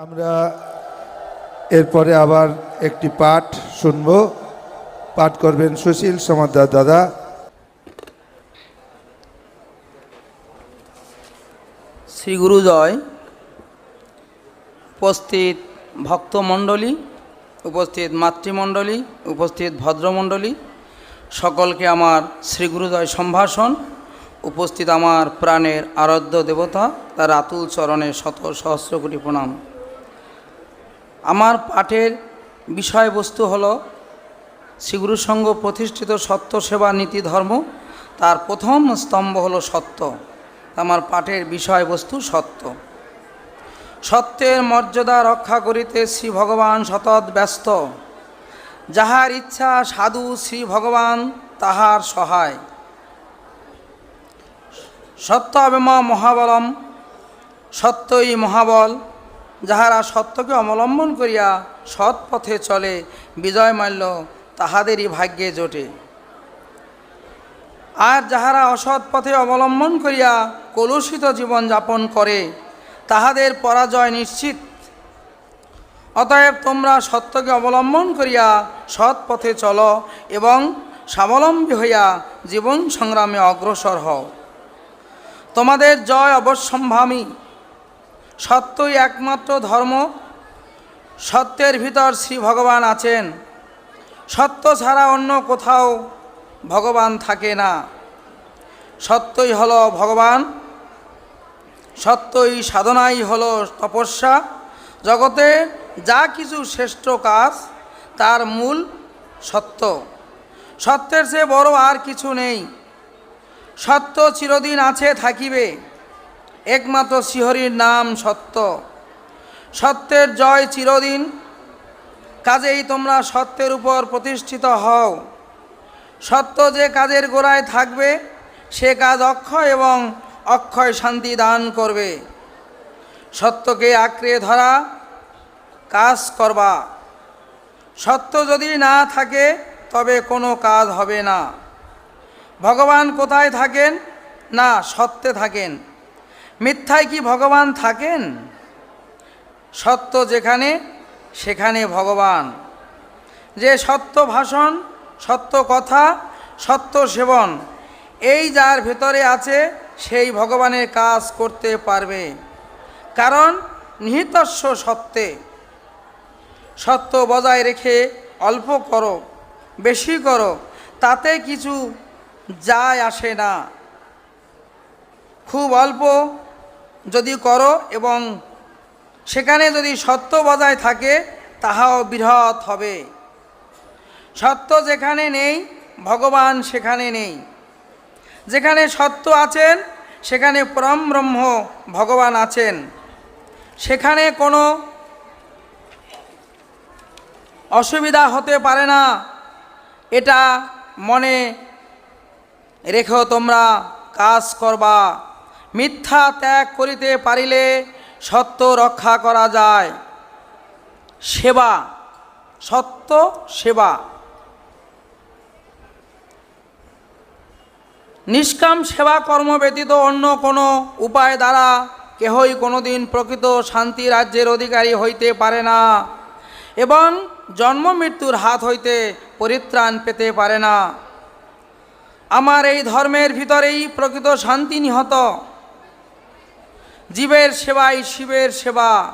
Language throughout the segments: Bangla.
আমরা এরপরে আবার একটি পাঠ শুনব। পাঠ করবেন সুশীল সমাদ্দার দাদা। শ্রী গুরুজয়। উপস্থিত ভক্তমণ্ডলী, উপস্থিত মাতৃমণ্ডলী, উপস্থিত ভদ্রমণ্ডলী, সকলকে আমার শ্রী গুরুজয় সম্ভাষণ। উপস্থিত আমার প্রাণের আরাধ্য দেবতা, তার আতুল চরণে শত সহস্র কোটি প্রণাম। আমার পাঠের বিষয়বস্তু হল শ্রীগুরু সংঘ প্রতিষ্ঠিত সত্য সেবা নীতি ধর্ম, তার প্রথম স্তম্ভ হল সত্য। আমার পাঠের বিষয়বস্তু সত্য। সত্যের মর্যাদা রক্ষা করিতে শ্রী ভগবান সতত ব্যস্ত, যাহার ইচ্ছা সাধু শ্রী ভগবান তাহার সহায়। সত্য অবেম মহাবলম, সত্যই মহাবল, যাহারা সত্যকে অবলম্বন করিয়া সৎ পথে চলে, বিজয় মাল্য তাহাদেরই ভাগ্যে জোটে। আর যাহারা অসৎ পথে অবলম্বন করিয়া কলুষিত জীবন যাপন করে, তাহাদের পরাজয় নিশ্চিত। অতএব তোমরা সত্যকে অবলম্বন করিয়া সৎ পথে চলো এবং স্বাবলম্বী হইয়া জীবন সংগ্রামে অগ্রসর হও। তোমাদের জয় অবশ্যম্ভাবী। সত্যই একমাত্র ধর্ম। সত্যের ভিতর শ্রী ভগবান আছেন। সত্য ছাড়া অন্য কোথাও ভগবান থাকে না। সত্যই হলো ভগবান। সত্যই সাধনাই হলো তপস্যা। জগতে যা কিছু শ্রেষ্ঠ কাজ, তার মূল সত্য। সত্যের চেয়ে বড় আর কিছু নেই। সত্য চিরদিন আছে, থাকিবে। একমাত্র শ্রীহরির নাম সত্য। সত্যের জয় চিরদিন। কাজেই তোমরা সত্যের উপর প্রতিষ্ঠিত হও। সত্য যে কাজের গোড়ায় থাকবে, সে কাজ অক্ষয় এবং অক্ষয় শান্তি দান করবে। সত্যকে আঁকড়ে ধরা, কাজ করবা। সত্য যদি না থাকে তবে কোনো কাজ হবে না। ভগবান কোথায় থাকেন? না, সত্যে থাকেন। মিথ্যায় কি ভগবান থাকেন? সত্য যেখানে, সেখানে ভগবান। যে সত্য ভাষণ, সত্য কথা, সত্য সেবন, এই যার ভেতরে আছে, সেই ভগবানের কাজ করতে পারবে। কারণ নিহিতস্য সত্যে। সত্য বজায় রেখে অল্প করো, বেশি করো, তাতে কিছু যায় আসে না। খুব অল্প যদি করো এবং সেখানে যদি সত্য বজায় থাকে, তাহাও বৃহৎ হবে। সত্য যেখানে নেই, ভগবান সেখানে নেই। যেখানে সত্য আছেন, সেখানে পরম ব্রহ্ম ভগবান আছেন। সেখানে কোনো অসুবিধা হতে পারে না। এটা মনে রেখো, তোমরা কাজ করবা। মিথ্যা ত্যাগ করিতে পারিলে সত্য রক্ষা করা যায়। সেবা, সত্য সেবা। নিষ্কাম সেবা কর্ম ব্যতীত অন্য কোনো উপায় দ্বারা কেহই কোনোদিন প্রকৃত শান্তি রাজ্যের অধিকারী হইতে পারে না এবং জন্ম মৃত্যুর হাত হইতে পরিত্রাণ পেতে পারে না। আমার এই ধর্মের ভিতরেই প্রকৃত শান্তি নিহত। জীবের সেবাই শিবের সেবা।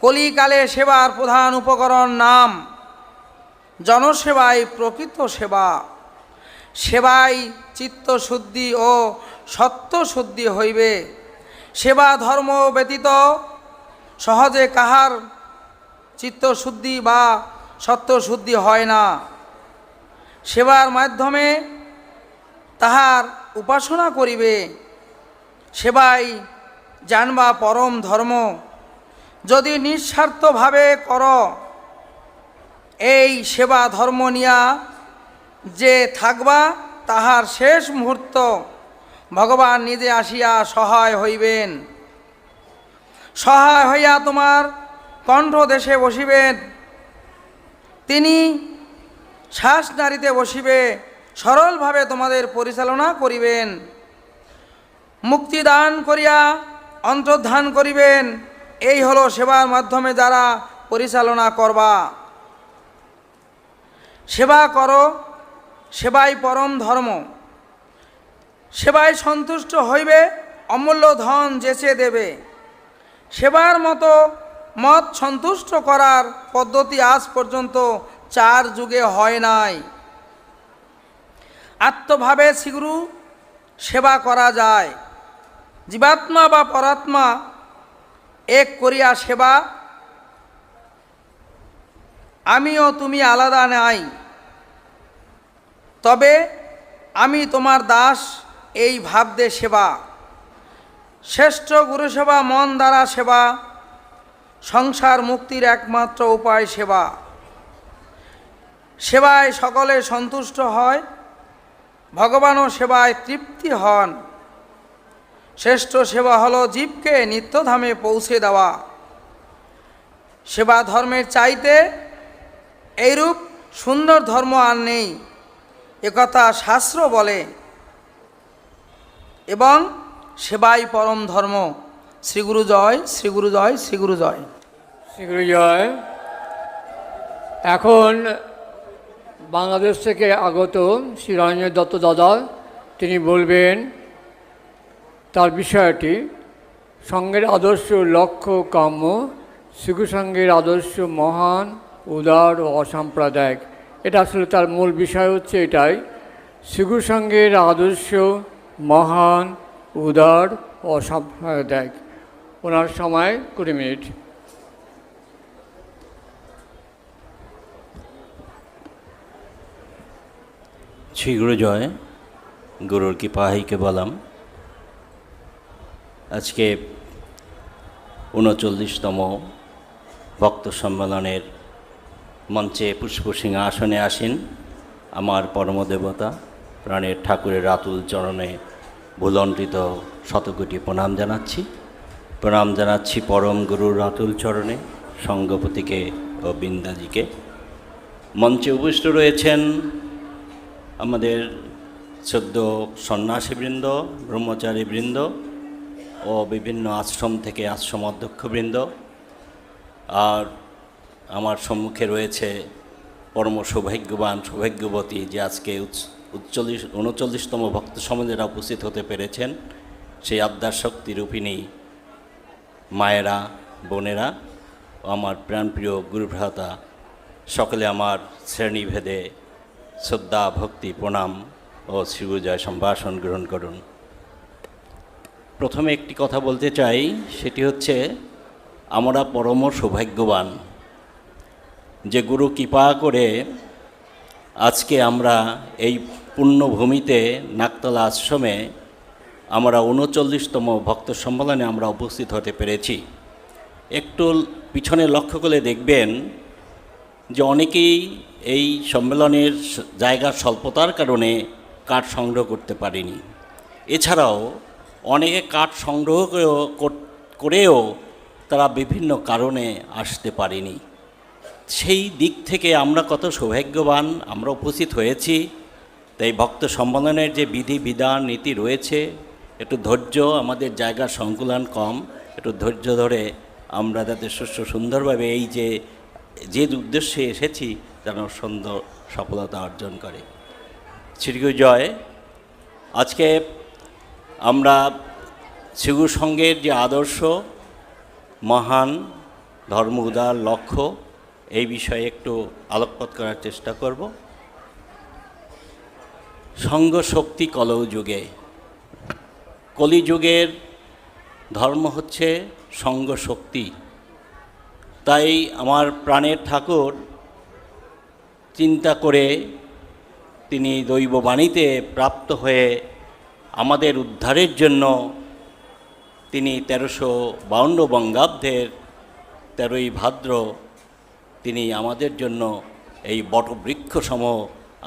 কলিকালে সেবার প্রধান উপকরণ নাম। জনসেবাই প্রকৃত সেবা। সেবাই চিত্তশুদ্ধি ও সত্যশুদ্ধি হইবে। সেবা ধর্ম ব্যতীত সহজে কাহার চিত্তশুদ্ধি বা সত্যশুদ্ধি হয় না। সেবার মাধ্যমে তাহার উপাসনা করিবে। সেবাই জানবা পরম ধর্ম। যদি নিঃস্বার্থভাবে কর, এই সেবা ধর্ম নিয়া যে থাকবা, তাহার শেষ মুহূর্ত ভগবান নিজে আসিয়া সহায় হইবেন। সহায় হইয়া তোমার কণ্ঠদেশে বসিবেন। তিনি শ্বাস নাড়িতে বসিবে, সরলভাবে তোমাদের পরিচালনা করিবেন। মুক্তি দান করিয়া অন্তর্ধান করিবেন। এই হলো সেবার মাধ্যমে যারা পরিচালনা করবা। সেবা করো, সেবাই পরম ধর্ম। সেবায় সন্তুষ্ট হইবে, অমূল্য ধন যেচে দেবে। সেবার মতো মত সন্তুষ্ট করার পদ্ধতি আজ পর্যন্ত 4 যুগে হয় নাই। আত্মভাবে শ্রীগুরু সেবা করা যায়। জীবাত্মা বা পরাত্মা এক করিয়া সেবা, আমিও তুমি আলাদা নাই। তবে আমি তোমার দাস, এই ভাবদে সেবা। শ্রেষ্ঠ গুরু সেবা, মন দ্বারা সেবা। সংসার মুক্তির একমাত্র উপায় সেবা। সেবায় সকলে সন্তুষ্ট হয়, ভগবানও সেবায় তৃপ্তি হন। শ্রেষ্ঠ সেবা হলো জীবকে নিত্যধামে পৌঁছে দেওয়া। সেবা ধর্মের চাইতে এইরূপ সুন্দর ধর্ম আর নেই, একথা শাস্ত্র বলে। এবং সেবাই পরম ধর্ম। শ্রীগুরু জয়, শ্রীগুরু জয়, শ্রীগুরু জয়। শ্রীগুরু জয়। এখন বাংলাদেশ থেকে আগত শ্রী রঞ্জন দত্ত দাদা, তিনি বলবেন তার বিষয়টি সঙ্গের আদর্শ লক্ষ্য কাম্য। শ্রীগুরু সঙ্গের আদর্শ মহান, উদার ও অসাম্প্রদায়িক। এটা আসলে তার মূল বিষয় হচ্ছে এটাই, শ্রীগুরু সঙ্গের আদর্শ মহান, উদার ও অসাম্প্রদায়িক। ওনার সময় 20 মিনিট। শ্রী গুরু জয়। গুরুর কৃপাহিকে বলাম। আজকে 39তম ভক্ত সম্মেলনের মঞ্চে পুষ্পসিংহাসনে আসেন আমার পরমদেবতা প্রাণের ঠাকুরের আতুল চরণে ভুলণ্ঠিত শতকোটি প্রণাম জানাচ্ছি। প্রণাম জানাচ্ছি পরম গুরুর আতুল চরণে, সঙ্গপতিকে ও বৃন্দাজিকে। মঞ্চে উপস্থিত রয়েছেন আমাদের শ্রদ্ধ সন্ন্যাসীবৃন্দ, ব্রহ্মচারীবৃন্দ ও বিভিন্ন আশ্রম থেকে আশ্রম অধ্যক্ষবৃন্দ। আর আমার সম্মুখে রয়েছে পরম সৌভাগ্যবান সৌভাগ্যবতী যে আজকে 39তম ভক্ত সমাজেরা উপস্থিত হতে পেরেছেন, সেই আদ্যার শক্তি রূপিণী মায়েরা, বোনেরা ও আমার প্রাণপ্রিয় গুরুভ্রাতা সকলে আমার শ্রেণীভেদে শ্রদ্ধা, ভক্তি, প্রণাম ও শ্রীগুরুজয় সম্ভাষণ গ্রহণ করুন। প্রথমে একটি কথা বলতে চাই, সেটি হচ্ছে আমরা পরম সৌভাগ্যবান যে গুরু কৃপা করে আজকে আমরা এই পুণ্যভূমিতে নাকতলা আশ্রমে আমরা 39তম ভক্ত সম্মেলনে আমরা উপস্থিত হতে পেরেছি। একটু পিছনে লক্ষ্য করে দেখবেন যে অনেকেই এই সম্মেলনের জায়গার স্বল্পতার কারণে কাঠ সংগ্রহ করতে পারেনি। এছাড়াও অনেকে কাঠ সংগ্রহ করেও তারা বিভিন্ন কারণে আসতে পারেনি। সেই দিক থেকে আমরা কত সৌভাগ্যবান, আমরা উপস্থিত হয়েছি। তাই ভক্ত সম্মেলনের যে বিধি বিধান নীতি রয়েছে, একটু ধৈর্য, আমাদের জায়গার সংকুলান কম, একটু ধৈর্য ধরে আমরা যাতে সুন্দরভাবে এই যে উদ্দেশ্যে এসেছি যেন সুন্দর সফলতা অর্জন করে। শ্রীগুরু জয়। আজকে আমরা শ্রীগুরু সঙ্গের যে আদর্শ মহান, ধর্ম উদার, লক্ষ্য, এই বিষয়ে একটু আলোকপাত করার চেষ্টা করব। সঙ্গ শক্তি কলযুগে, কলিযুগের ধর্ম হচ্ছে সঙ্গ শক্তি। তাই আমার প্রাণের ঠাকুর চিন্তা করে তিনি দৈববাণীতে প্রাপ্ত হয়ে আমাদের উদ্ধারের জন্য তিনি 1352 বঙ্গাব্দের 13ই ভাদ্র তিনি আমাদের জন্য এই বটবৃক্ষ সম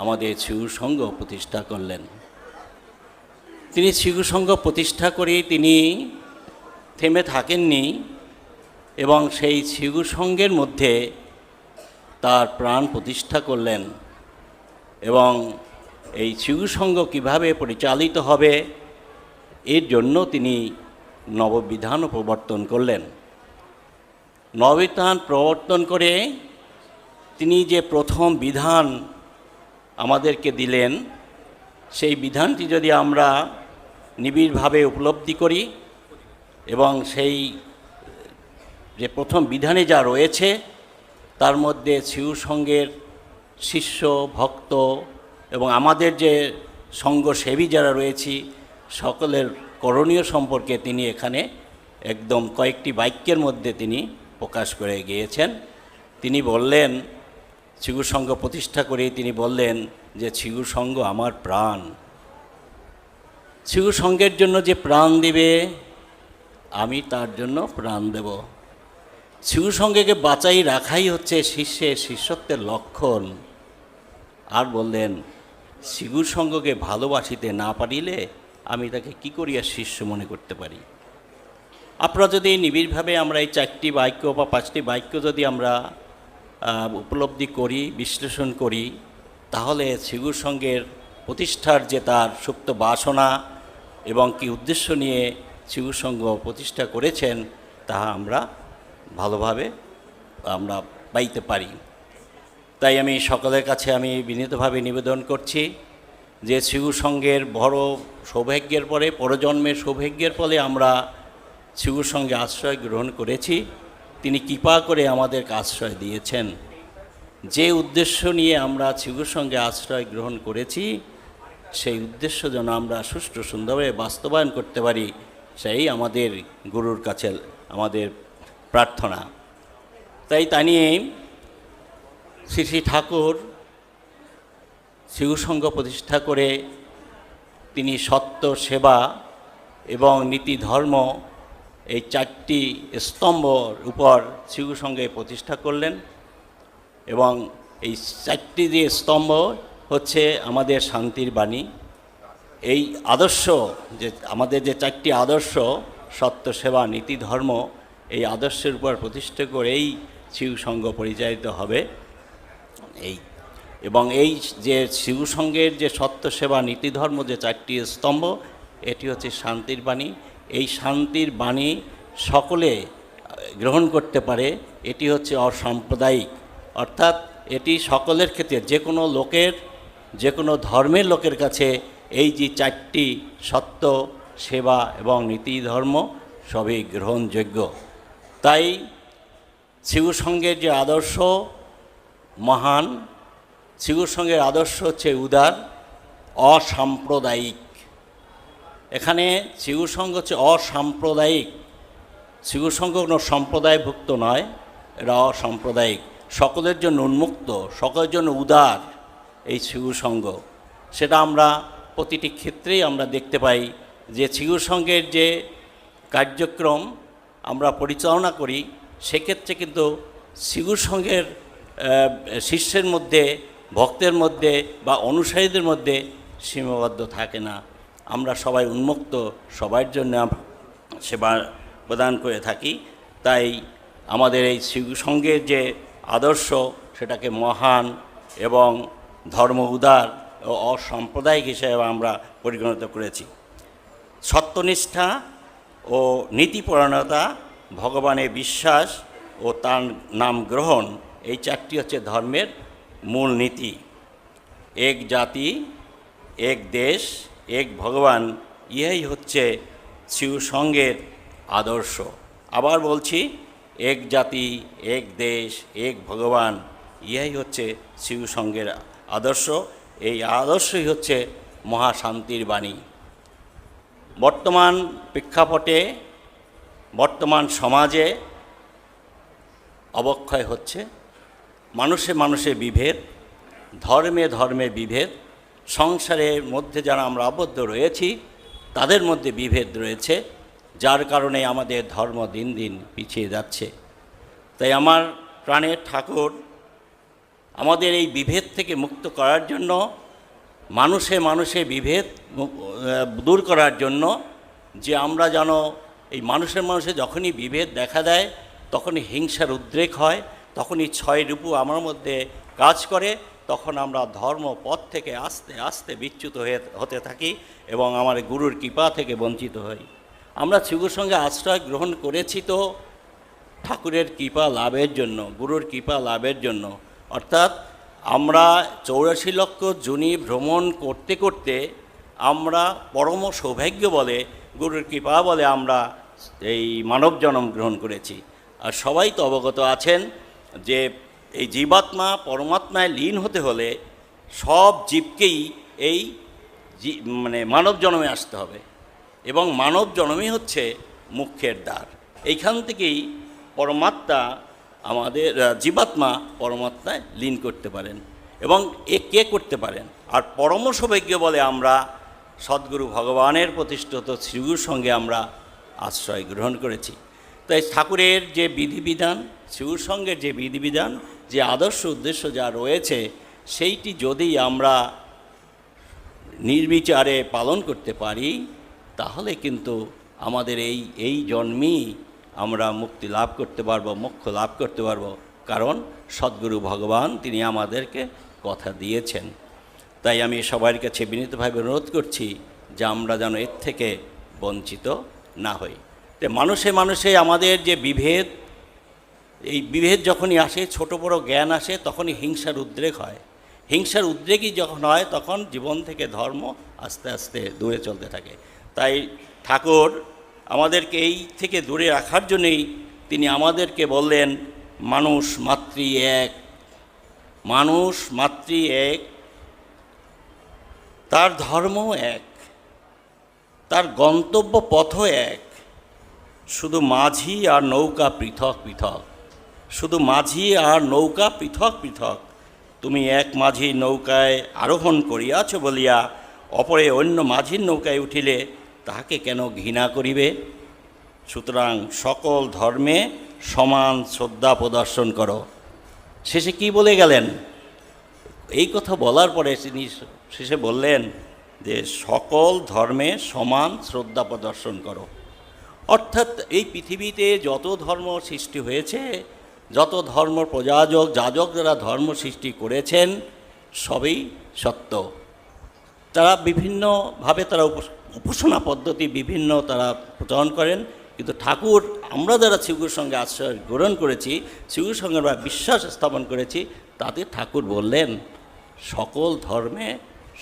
আমাদের শ্রীগুরু সংঘ প্রতিষ্ঠা করলেন। তিনি শ্রীগুরু সংঘ প্রতিষ্ঠা করে তিনি থেমে থাকেননি এবং সেই শ্রীগুরু সংঘের মধ্যে তার প্রাণ প্রতিষ্ঠা করলেন এবং এই শ্রীগুরু সংঘ কীভাবে পরিচালিত হবে এর জন্য তিনি নববিধানও প্রবর্তন করলেন। নববিধান প্রবর্তন করে তিনি যে প্রথম বিধান আমাদেরকে দিলেন, সেই বিধানটি যদি আমরা নিবিড়ভাবে উপলব্ধি করি এবং সেই যে প্রথম বিধানে যা রয়েছে তার মধ্যে শিশু সঙ্গের শিষ্য ভক্ত এবং আমাদের যে সঙ্গসেবী যারা রয়েছি সকলের করণীয় সম্পর্কে তিনি এখানে একদম কয়েকটি বাক্যের মধ্যে তিনি প্রকাশ করে গিয়েছেন। তিনি বললেন, শিশু সঙ্গ প্রতিষ্ঠা করে তিনি বললেন যে শিশু সঙ্গ আমার প্রাণ। শিশু সঙ্গের জন্য যে প্রাণ দিবে আমি তার জন্য প্রাণ দেব। শিশু সঙ্গকে বাঁচাই রাখাই হচ্ছে শিষ্যের শিষ্যত্বের লক্ষণ। আর বললেন, শিশু সঙ্গকে ভালোবাসিতে না পারিলে আমি তাকে কি করিয়া শিষ্য মনে করতে পারি। আপনারা যদি নিবিড়ভাবে আমরা এই 4টি বাক্য বা 5টি বাক্য যদি আমরা উপলব্ধি করি, বিশ্লেষণ করি, তাহলে শিশু সঙ্গের প্রতিষ্ঠার যে তার সুপ্ত বাসনা এবং কি উদ্দেশ্য নিয়ে শিশু সঙ্গ প্রতিষ্ঠা করেছেন তাহা আমরা ভালোভাবে আমরা পাইতে পারি। তাই আমি সকলের কাছে আমি বিনীতভাবে নিবেদন করছি যে শিশু সঙ্গের বড় সৌভাগ্যের পরে, পরজন্মের সৌভাগ্যের ফলে আমরা শিশু সঙ্গে আশ্রয় গ্রহণ করেছি। তিনি কৃপা করে আমাদেরকে আশ্রয় দিয়েছেন। যে উদ্দেশ্য নিয়ে আমরা শিশু সঙ্গে আশ্রয় গ্রহণ করেছি সেই উদ্দেশ্য যেন আমরা সুষ্ঠু সুন্দরভাবে বাস্তবায়ন করতে পারি, সেই আমাদের গুরুর কাছে আমাদের প্রার্থনা। তাই নিয়ে শ্রী শ্রী ঠাকুর শিশু সঙ্গ প্রতিষ্ঠা করে তিনি সত্য, সেবা এবং নীতি ধর্ম এই 4টি স্তম্ভর উপর শিশু সঙ্গে প্রতিষ্ঠা করলেন। এবং এই 4টি যে স্তম্ভ হচ্ছে আমাদের শান্তির বাণী। এই আদর্শ যে আমাদের যে 4টি আদর্শ, সত্য, সেবা, নীতি, ধর্ম, এই আদর্শের উপর প্রতিষ্ঠা করেই শিশু সঙ্গ পরিচালিত হবে। এবং এই যে শিশু সঙ্গের যে সত্য, সেবা, নীতি, ধর্ম যে 4টি স্তম্ভ, এটি হচ্ছে শান্তির বাণী। এই শান্তির বাণী সকলে গ্রহণ করতে পারে। এটি হচ্ছে অসাম্প্রদায়িক, অর্থাৎ এটি সকলের ক্ষেত্রে যে কোনো লোকের, যে কোনো ধর্মের লোকের কাছে এই যে 4টি সত্য, সেবা এবং নীতি ধর্ম সবই গ্রহণযোগ্য। তাই শিশু সঙ্গের যে আদর্শ মহান, শিশু সঙ্গের আদর্শ হচ্ছে উদার, অসাম্প্রদায়িক। এখানে শিশু সঙ্গ হচ্ছে অসাম্প্রদায়িক। শিশু সঙ্গ কোনো সম্প্রদায়ভুক্ত নয়, এরা অসাম্প্রদায়িক, সকলের জন্য উন্মুক্ত, সকলের জন্য উদার এই শিশু সঙ্গ। সেটা আমরা প্রতিটি ক্ষেত্রেই আমরা দেখতে পাই যে শিশু সঙ্গের যে কার্যক্রম আমরা পরিচালনা করি সেক্ষেত্রে কিন্তু শিশু সঙ্গের শিষ্যের মধ্যে, ভক্তের মধ্যে বা অনুসারীদের মধ্যে সীমাবদ্ধ থাকে না। আমরা সবাই উন্মুক্ত, সবার জন্য সেবা প্রদান করে থাকি। তাই আমাদের এই শিশু সঙ্গের যে আদর্শ সেটাকে মহান এবং ধর্ম উদার ও অসাম্প্রদায়িক হিসেবে আমরা পরিগণিত করেছি। সত্যনিষ্ঠা ও নীতিপরায়ণতা, ভগবানের বিশ্বাস ও তার নাম গ্রহণ, এই 4টি হচ্ছে ধর্মের মূল নীতি। এক জাতি, এক দেশ, এক ভগবান, ইহাই হচ্ছে শিশু সঙ্গের আদর্শ। আবার বলছি, এক জাতি, এক দেশ, এক ভগবান, ইহাই হচ্ছে শিশু সঙ্গের আদর্শ। এই আদর্শই হচ্ছে মহাশান্তির বাণী। বর্তমান প্রেক্ষাপটে, বর্তমান সমাজে অবক্ষয় হচ্ছে, মানুষে মানুষে বিভেদ, ধর্মে ধর্মে বিভেদ, সংসারের মধ্যে যারা আমরা আবদ্ধ রয়েছি তাদের মধ্যে বিভেদ রয়েছে, যার কারণে আমাদের ধর্ম দিন দিন পিছিয়ে যাচ্ছে। তাই আমার প্রাণের ঠাকুর আমাদের এই বিভেদ থেকে মুক্ত করার জন্য, মানুষে মানুষে বিভেদ দূর করার জন্য, যে আমরা যেন এই মানুষের মানুষে যখনই বিভেদ দেখা দেয় তখনই হিংসার উদ্রেক হয়, তখনই 6 রূপু আমার মধ্যে কাজ করে, তখন আমরা ধর্ম পথ থেকে আস্তে আস্তে বিচ্যুত হতে থাকি এবং আমার গুরুর কৃপা থেকে বঞ্চিত হই। আমরা শিশুর সঙ্গে আশ্রয় গ্রহণ করেছি তো ঠাকুরের কৃপা লাভের জন্য, গুরুর কৃপা লাভের জন্য। অর্থাৎ আমরা 84 লক্ষ যোনি ভ্রমণ করতে করতে আমরা পরম সৌভাগ্য বলে, গুরুর কৃপা বলে আমরা এই মানব জন্ম গ্রহণ করেছি। আর সবাই তো অবগত আছেন যে এই জীবাত্মা পরমাত্মায় লীন হতে হলে সব জীবকেই এই মানব জন্মে আসতে হবে, এবং মানব জন্মই হচ্ছে মুখ্যের দ্বার। এইখান থেকেই পরমাত্মা আমাদের জীবাত্মা পরমাত্মায় লীন করতে পারেন, এবং এ কে করতে পারেন? আর পরম সৌভাগ্য বলে আমরা সদ্গুরু ভগবানের প্রতিষ্ঠিত শ্রীগুরুর সঙ্গে আমরা আশ্রয় গ্রহণ করেছি। তাই ঠাকুরের যে বিধিবিধান, শ্রীগুরুর সঙ্গে যে বিধিবিধান, যে আদর্শ উদ্দেশ্য যা রয়েছে, সেইটি যদি আমরা নির্বিচারে পালন করতে পারি, তাহলে কিন্তু আমাদের এই জন্মেই আমরা মুক্তি লাভ করতে পারবো, মোক্ষ লাভ করতে পারবো। কারণ সদ্গুরু ভগবান তিনি আমাদেরকে কথা দিয়েছেন। তাই আমি সবার কাছে বিনীতভাবে অনুরোধ করছি যে আমরা যেন এর থেকে বঞ্চিত না হই। তো মানুষে মানুষে আমাদের যে বিভেদ, এই বিভেদ যখনই আসে, ছোট বড় জ্ঞান আসে, তখনই হিংসার উদ্রেক হয়। হিংসার উদ্রেকই যখন হয়, তখন জীবন থেকে ধর্ম আস্তে আস্তে দূরে চলতে থাকে। তাই ঠাকুর আমাদেরকে এই থেকে দূরে রাখার জন্যই তিনি আমাদেরকে বললেন, মানুষ মাতৃ এক, মানুষ মাতৃ এক, তার ধর্ম এক, তার গন্তব্য পথও এক, শুধু মাঝি আর নৌকা পৃথক পৃথক, শুধু মাঝি আর নৌকা পৃথক পৃথক। তুমি এক মাঝির নৌকায় আরোহণ করিয়াছ বলিয়া অপরে অন্য মাঝির নৌকায় উঠিলে তাহাকে কেন ঘৃণা করিবে? সুতরাং সকল ধর্মে সমান শ্রদ্ধা প্রদর্শন করো। শেষে কি বলে গেলেন? এই কথা বলার পরে তিনি শেষে বললেন যে সকল ধর্মে সমান শ্রদ্ধা প্রদর্শন করো। অর্থাৎ এই পৃথিবীতে যত ধর্ম সৃষ্টি হয়েছে, যত ধর্ম প্রযাজক যাজক যারা ধর্ম সৃষ্টি করেছেন, সবই সত্য। তারা বিভিন্নভাবে তারা উপাসনা পদ্ধতি বিভিন্ন তারা প্রচলন করেন, কিন্তু ঠাকুর আমরা যারা শ্রীগুরুর সঙ্গে আশ্রয় গ্রহণ করেছি, শ্রীগুরুর সঙ্গে আমরা বিশ্বাস স্থাপন করেছি, তাতে ঠাকুর বললেন সকল ধর্মে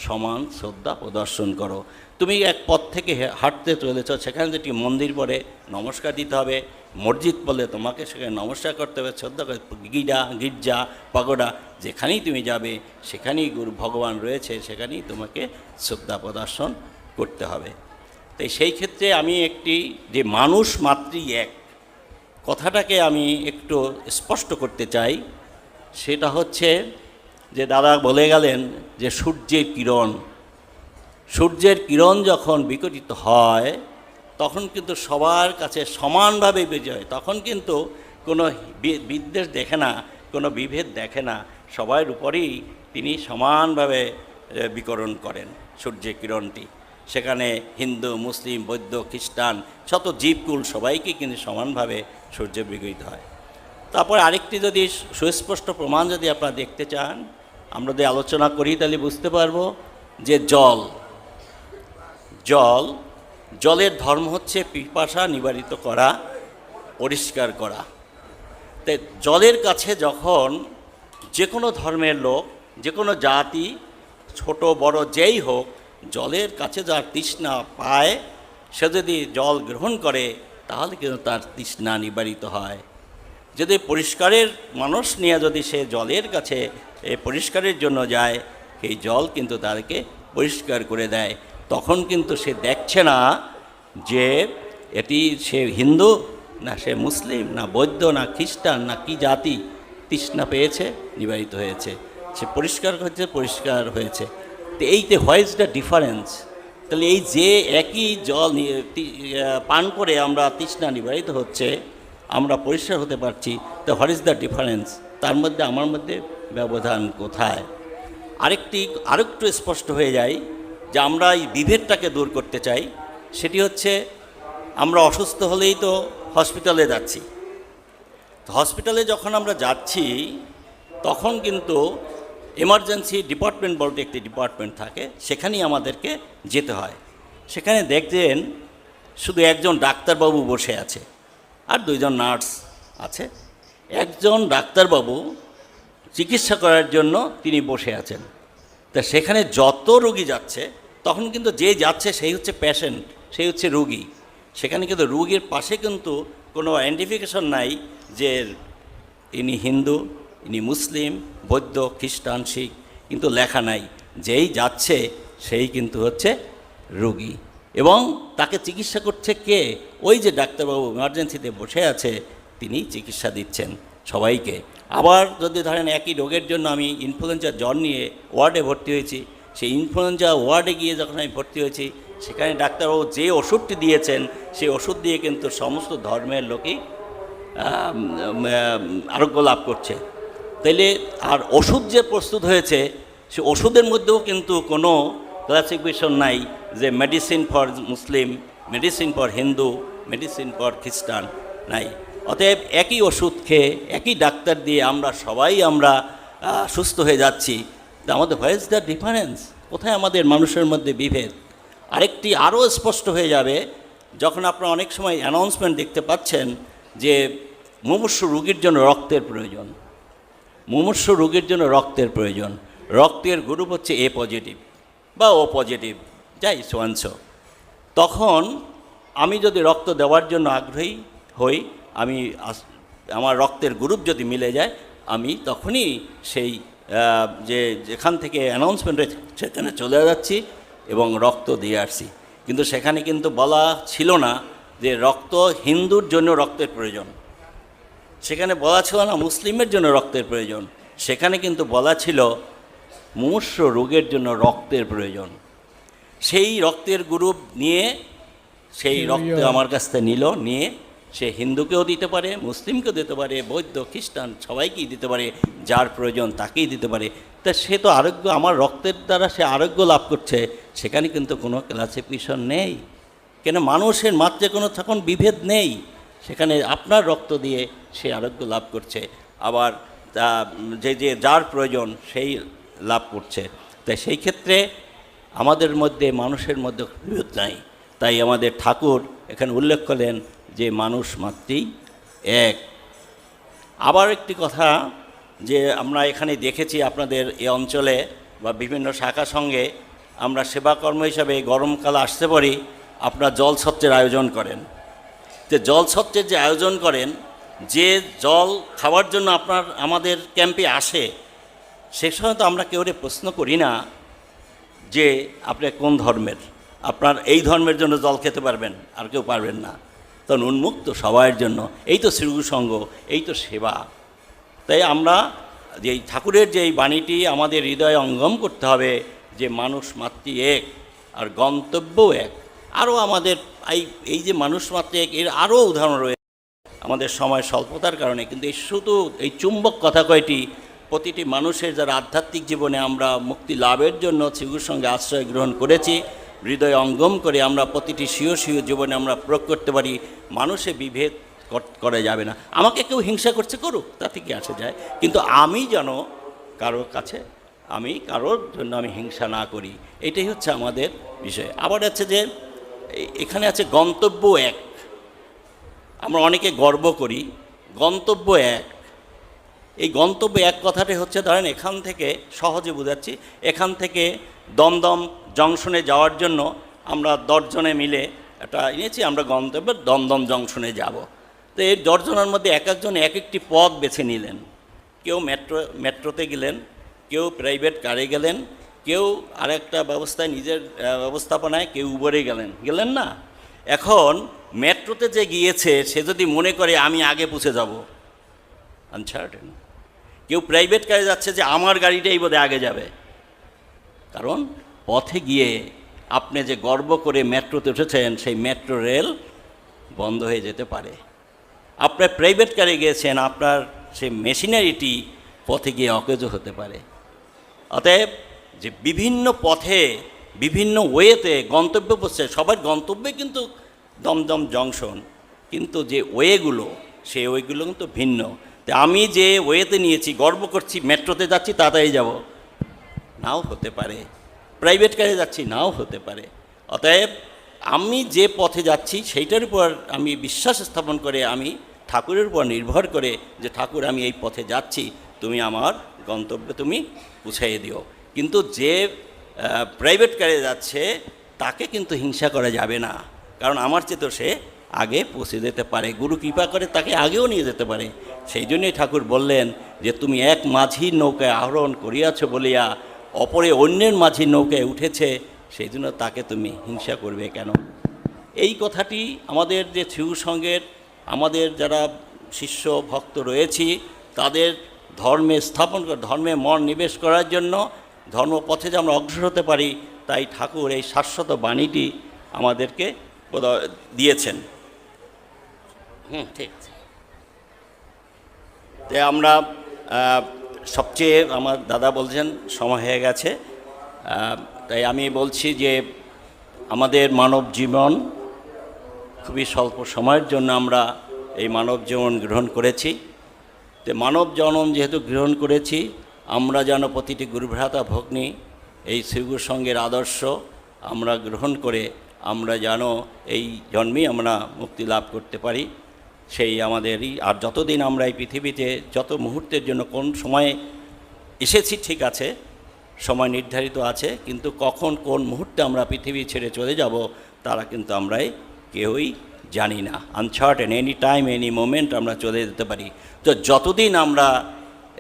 সমান শ্রদ্ধা প্রদর্শন করো। তুমি এক পথ থেকে হাঁটতে চলেছ, সেখানে যেটি মন্দির পড়ে নমস্কার দিতে হবে, মসজিদ বলে তোমাকে সেখানে নমস্কার করতে হবে, শ্রদ্ধা করে, গির্জা পাগোডা যেখানেই তুমি যাবে সেখানেই গুরু ভগবান রয়েছে, সেখানেই তোমাকে শ্রদ্ধা প্রদর্শন করতে হবে। তাই সেই ক্ষেত্রে আমি একটি যে মানুষ মাতৃ এক কথাটাকে আমি একটু স্পষ্ট করতে চাই। সেটা হচ্ছে যে দাদা বলে গেলেন যে সূর্যের কিরণ যখন বিকটিত হয়, তখন কিন্তু সবার কাছে সমানভাবে বিজয়। তখন কিন্তু কোনো বিদ্বেষ দেখে না, কোনো বিভেদ দেখে না, সবার উপরেই তিনি সমানভাবে বিকরণ করেন সূর্যের কিরণটি। সেখানে হিন্দু, মুসলিম, বৌদ্ধ, খ্রিস্টান, শত জীবকুল সবাইকে কিন্তু সমানভাবে সূর্য বিকৃত হয়। তারপর আরেকটি যদি সুস্পষ্ট প্রমাণ যদি আপনারা দেখতে চান, আমরা যদি আলোচনা করি তাহলে বুঝতে পারবো যে জলের ধর্ম হচ্ছে পিপাসা নিবারিত করা, পরিষ্কার করা। তাই জলের কাছে যখন যে কোনো ধর্মের লোক, যে কোনো জাতি, ছোট বড় যেই হোক, জলের কাছে যার তৃষ্ণা পায়, সে যদি জল গ্রহণ করে তাহলে কিন্তু তার তৃষ্ণা নিবারিত হয়। যদি পরিষ্কারের মানুষ নিয়ে যদি সে জলের কাছে পরিষ্কারের জন্য যায়, সেই জল কিন্তু তাদেরকে পরিষ্কার করে দেয়। তখন কিন্তু সে দেখছে না যে এটি সে হিন্দু না সে মুসলিম না বৌদ্ধ না খ্রিস্টান না কি জাতি, তৃষ্ণা পেয়েছে, নিবারিত হয়েছে, সে পরিষ্কার হয়েছে। তো এইতে হোয়াট ইজ দ্য ডিফারেন্স? তাহলে এই যে একই জল পান করে আমরা তৃষ্ণা নিবারিত হচ্ছে, আমরা পরিষ্কার হতে পারছি, তো হোয়াট ইজ দ্য ডিফারেন্স? তার মধ্যে আমার মধ্যে ব্যবধান কোথায়? আরেকটু স্পষ্ট হয়ে যায় যে আমরা এই বিভেদটাকে দূর করতে চাই। সেটি হচ্ছে আমরা অসুস্থ হলেই তো হসপিটালে যাচ্ছি। তো হসপিটালে যখন আমরা যাচ্ছি তখন কিন্তু এমার্জেন্সি ডিপার্টমেন্ট বলতে একটি ডিপার্টমেন্ট থাকে, সেখানেই আমাদেরকে যেতে হয়। সেখানে দেখছেন শুধু একজন ডাক্তারবাবু বসে আছে আর দুইজন নার্স আছে। একজন ডাক্তারবাবু চিকিৎসা করার জন্য তিনি বসে আছেন। তা সেখানে যত রোগী যাচ্ছে, তখন কিন্তু যে যাচ্ছে সেই হচ্ছে পেশেন্ট, সেই হচ্ছে রোগী। সেখানে কিন্তু রোগীর পাশে কিন্তু কোনো আইডেন্টিফিকেশন নাই যে ইনি হিন্দু, ইনি মুসলিম, বৌদ্ধ, খ্রিস্টান, শিখ, কিন্তু লেখা নাই। যেই যাচ্ছে সেই কিন্তু হচ্ছে রোগী, এবং তাকে চিকিৎসা করছে কে? ওই যে ডাক্তারবাবু ইমার্জেন্সিতে বসে আছে, তিনি চিকিৎসা দিচ্ছেন সবাইকে। আবার যদি ধরেন একই রোগের জন্য আমি ইনফ্লুয়েঞ্জা জ্বর নিয়ে ওয়ার্ডে ভর্তি হয়েছি, সেই ইনফ্লুয়েঞ্জা ওয়ার্ডে গিয়ে যখন আমি ভর্তি হয়েছি, সেখানে ডাক্তারবাবু যে ওষুধটি দিয়েছেন সেই ওষুধ দিয়ে কিন্তু সমস্ত ধর্মের লোকই আরোগ্য লাভ করছে। তাইলে আর ওষুধ যে প্রস্তুত হয়েছে, সে ওষুধের মধ্যেও কিন্তু কোনো ক্লাসিফিকেশন নাই যে medicine for Muslim, medicine for Hindu, medicine for খ্রিস্টান নাই। অতএব একই ওষুধ খেয়ে একই ডাক্তার দিয়ে আমরা সবাই সুস্থ হয়ে যাচ্ছি। আমাদের হোয়ার ইজ দ্য ডিফারেন্স? কোথায় আমাদের মানুষের মধ্যে বিভেদ? আরেকটি আরও স্পষ্ট হয়ে যাবে যখন আপনারা অনেক সময় অ্যানাউন্সমেন্ট দেখতে পাচ্ছেন যে মুমূর্ষু রোগীর জন্য রক্তের প্রয়োজন, মুমূর্ষু রোগীর জন্য রক্তের প্রয়োজন। রক্তের গ্রুপ হচ্ছে এ পজিটিভ বা ও পজিটিভ, যাই সোয়াংশ। তখন আমি যদি রক্ত দেওয়ার জন্য আগ্রহী হই, আমি আমার রক্তের গ্রুপ যদি মিলে যায়, আমি তখনই সেই যেখান থেকে অ্যানাউন্সমেন্ট হয়েছে সেখানে চলে যাচ্ছি এবং রক্ত দিয়ে আসছি। কিন্তু সেখানে কিন্তু বলা ছিল না যে রক্ত হিন্দুর জন্য রক্তের প্রয়োজন, সেখানে বলা ছিল না মুসলিমের জন্য রক্তের প্রয়োজন, সেখানে কিন্তু বলা ছিল মুমূর্ষু রোগের জন্য রক্তের প্রয়োজন। সেই রক্তের গ্রুপ নিয়ে সেই রক্ত আমার কাছ থেকে নিয়ে সে হিন্দুকেও দিতে পারে, মুসলিমকেও দিতে পারে, বৌদ্ধ, খ্রিস্টান সবাইকেই দিতে পারে, যার প্রয়োজন তাকেই দিতে পারে। তা সে তো আরোগ্য, আমার রক্তের দ্বারা সে আরোগ্য লাভ করছে, সেখানে কিন্তু কোনো ক্লাসিফিকেশন নেই। কেন? মানুষের মাত্রে কোনো তখন বিভেদ নেই, সেখানে আপনার রক্ত দিয়ে সে আরোগ্য লাভ করছে, আবার যে যার প্রয়োজন সেই লাভ করছে। তাই সেই ক্ষেত্রে আমাদের মধ্যে মানুষের মধ্যে বিভেদ নাই। তাই আমাদের ঠাকুর এখানে উল্লেখ করলেন যে মানুষ মাত্রেই এক। আবার একটি কথা যে আমরা এখানে দেখেছি আপনাদের এই অঞ্চলে বা বিভিন্ন শাখা সঙ্গে আমরা সেবাকর্ম হিসাবে গরমকাল আসতে পারি, আপনারা জলছত্রের আয়োজন করেন। তো জলছত্রের যে আয়োজন করেন, যে জল খাওয়ার জন্য আমাদের ক্যাম্পে আসে, সে সময় তো আমরা কেউ প্রশ্ন করি না যে আপনি কোন ধর্মের, আপনার এই ধর্মের জন্য জল খেতে পারবেন, আর কেউ পারবেন না। তখন উন্মুক্ত সবার জন্য। এই তো শ্রীগুরু সঙ্গ, এই তো সেবা। তাই আমরা যে ঠাকুরের যে এই বাণীটি আমাদের হৃদয়ে অঙ্গম করতে হবে যে মানুষ মাত্রই এক আর গন্তব্যও এক। আরও আমাদের এই যে মানুষ মাত্র এক, এর আরও উদাহরণ রয়েছে। আমাদের সময় স্বল্পতার কারণে কিন্তু এই শুধু এই চুম্বক কথা কয়টি প্রতিটি মানুষের যারা আধ্যাত্মিক জীবনে আমরা মুক্তি লাভের জন্য শ্রীগুরুর সঙ্গে আশ্রয় গ্রহণ করেছি, হৃদয় অঙ্গম করে আমরা প্রতিটি স্বীয় জীবনে আমরা প্রয়োগ করতে পারি। মানুষে বিভেদ করা যাবে না। আমাকে কেউ হিংসা করছে, করুক, তাতে কি আসে যায়, কিন্তু আমি যেন কারোর কাছে কারোর জন্য আমি হিংসা না করি, এটাই হচ্ছে আমাদের বিষয়। আবার আছে যে এখানে আছে গন্তব্য এক। আমরা অনেকে গর্ব করি গন্তব্য এক। এই গন্তব্য এক কথাটি হচ্ছে, ধরেন এখান থেকে সহজে বোঝাচ্ছি, এখান থেকে দমদম জংশনে যাওয়ার জন্য আমরা 10 জনে মিলে একটা এনেছি, আমরা গন্তব্যের দমদম জংশনে যাব। তো এই 10 জনের মধ্যে এক একজন এক একটি পথ বেছে নিলেন। কেউ মেট্রোতে গেলেন, কেউ প্রাইভেট কারে গেলেন, কেউ আরেকটা ব্যবস্থায় নিজের ব্যবস্থাপনায়, কেউ উবরে গেলেন না। এখন মেট্রোতে যে গিয়েছে সে যদি মনে করে আমি আগে পৌঁছে যাব, আনসার্টেন। কেউ প্রাইভেট কারে যাচ্ছে যে আমার গাড়িটাই বোধহয় আগে যাবে, কারণ পথে গিয়ে আপনি যে গর্ব করে মেট্রোতে উঠেছেন সেই মেট্রো রেল বন্ধ হয়ে যেতে পারে। আপনার প্রাইভেট কারে গিয়েছেন, আপনার সেই মেশিনারিটি পথে গিয়ে অকেজো হতে পারে। অতএব যে বিভিন্ন পথে বিভিন্ন ওয়েতে গন্তব্য পৌঁছে, সবার গন্তব্যে কিন্তু দমদম জংশন, কিন্তু যে ওয়েগুলো সেই ওয়েগুলো কিন্তু ভিন্ন। তো আমি যে ওয়েতে নিয়েছি, গর্ব করছি মেট্রোতে যাচ্ছি তাড়াতাড়ি যাব, নাও হতে পারে। প্রাইভেট কারে যাচ্ছি, নাও হতে পারে। অতএব আমি যে পথে যাচ্ছি সেইটার উপর আমি বিশ্বাস স্থাপন করে আমি ঠাকুরের উপর নির্ভর করে যে ঠাকুর আমি এই পথে যাচ্ছি, তুমি আমার গন্তব্যে তুমি পৌঁছাইয়ে দিও। কিন্তু যে প্রাইভেট কারে যাচ্ছে তাকে কিন্তু হিংসা করা যাবে না, কারণ আমার চেয়ে তো সে আগে পৌঁছে যেতে পারে, গুরু কৃপা করে তাকে আগেও নিয়ে যেতে পারে। সেই জন্যই ঠাকুর বললেন যে তুমি এক মাঝির নৌকায় আহরণ করিয়াছ বলিয়া অপরে অন্যের মাঝির নৌকায় উঠেছে, সেই জন্য তাকে তুমি হিংসা করবে কেন। এই কথাটি আমাদের যে শিশু সঙ্গের আমাদের যারা শিষ্য ভক্ত রয়েছি তাদের ধর্মে স্থাপন করে, ধর্মে মন নিবেশ করার জন্য, ধর্মপথে যে আমরা অগ্রসর হতে পারি, তাই ঠাকুর এই শাশ্বত বাণীটি আমাদেরকে দিয়েছেন। ঠিক আছে। তো আমরা সবচেয়ে, আমার দাদা বলছেন সময় হয়ে গেছে, তাই আমি বলছি যে আমাদের মানব জীবন খুবই স্বল্প সময়ের জন্য আমরা এই মানব জীবন গ্রহণ করেছি। তো মানব জন্ম যেহেতু গ্রহণ করেছি, আমরা যেন প্রতিটি গুরুভ্রাতা ভগ্নী এই শ্রীগুরু সঙ্গের আদর্শ আমরা গ্রহণ করে আমরা যেন এই জন্মেই আমরা মুক্তি লাভ করতে পারি, সেই আমাদেরই। আর যতদিন আমরা এই পৃথিবীতে যত মুহূর্তের জন্য কোন সময়ে এসেছি, ঠিক আছে, সময় নির্ধারিত আছে, কিন্তু কখন কোন মুহূর্তে আমরা পৃথিবী ছেড়ে চলে যাব তারা কিন্তু আমরাই কেউই জানি না। Uncertain, any time any moment আমরা চলে যেতে পারি। তো যতদিন আমরা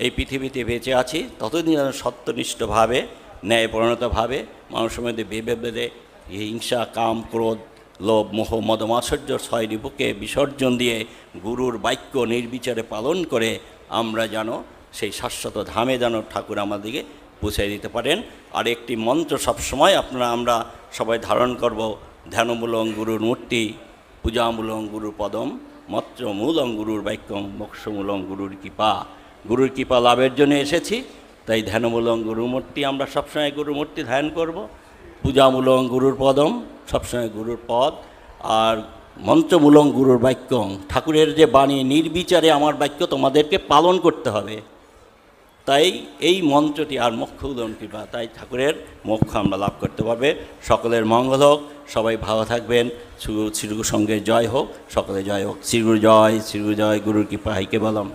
এই পৃথিবীতে বেঁচে আছি ততদিন সত্যনিষ্ঠভাবে, ন্যায়পরণতভাবে মানুষের মধ্যে বেদে হিংসা, কাম, ক্রোধ, লোভ, মোহ, মদ, মাৎসর্য 6 রিপুকে বিসর্জন দিয়ে গুরুর বাক্য নির্বিচারে পালন করে আমরা যেন সেই শাশ্বত ধামে যেন ঠাকুর আমাদেরকে পৌঁছে দিতে পারেন। আর একটি মন্ত্র সবসময় আমরা সবাই ধারণ করব, ধ্যানমূলং গুরুর মূর্তি, পূজামূলং গুরুর পদম, মন্ত্রমূলং গুরুর বাক্যং, মোক্ষমূলং গুরুর কৃপা। গুরুর কৃপা লাভের জন্য এসেছি, তাই ধ্যানমূলং গুরুর মূর্তি আমরা সবসময় গুরুর মূর্তি ধ্যান করব, পূজামূলং গুরুর পদম, সবসময় গুরুর পদ, আর মন্ত্রমূলং গুরুর বাক্যং, ঠাকুরের যে বাণী নির্বিচারে আমার বাক্য তোমাদেরকে পালন করতে হবে, তাই এই মন্ত্রটি, আর মোক্ষ উদন কৃপা, তাই ঠাকুরের মোক্ষ আমরা লাভ করতে পারবে। সকলের মঙ্গল হোক, সবাই ভালো থাকবেন, শ্রীগুরু সঙ্গের জয় হোক, সকলে জয় হোক। শ্রীগুরু জয়, শ্রীগুরু জয়, গুরুর কৃপা হাইকে বলম।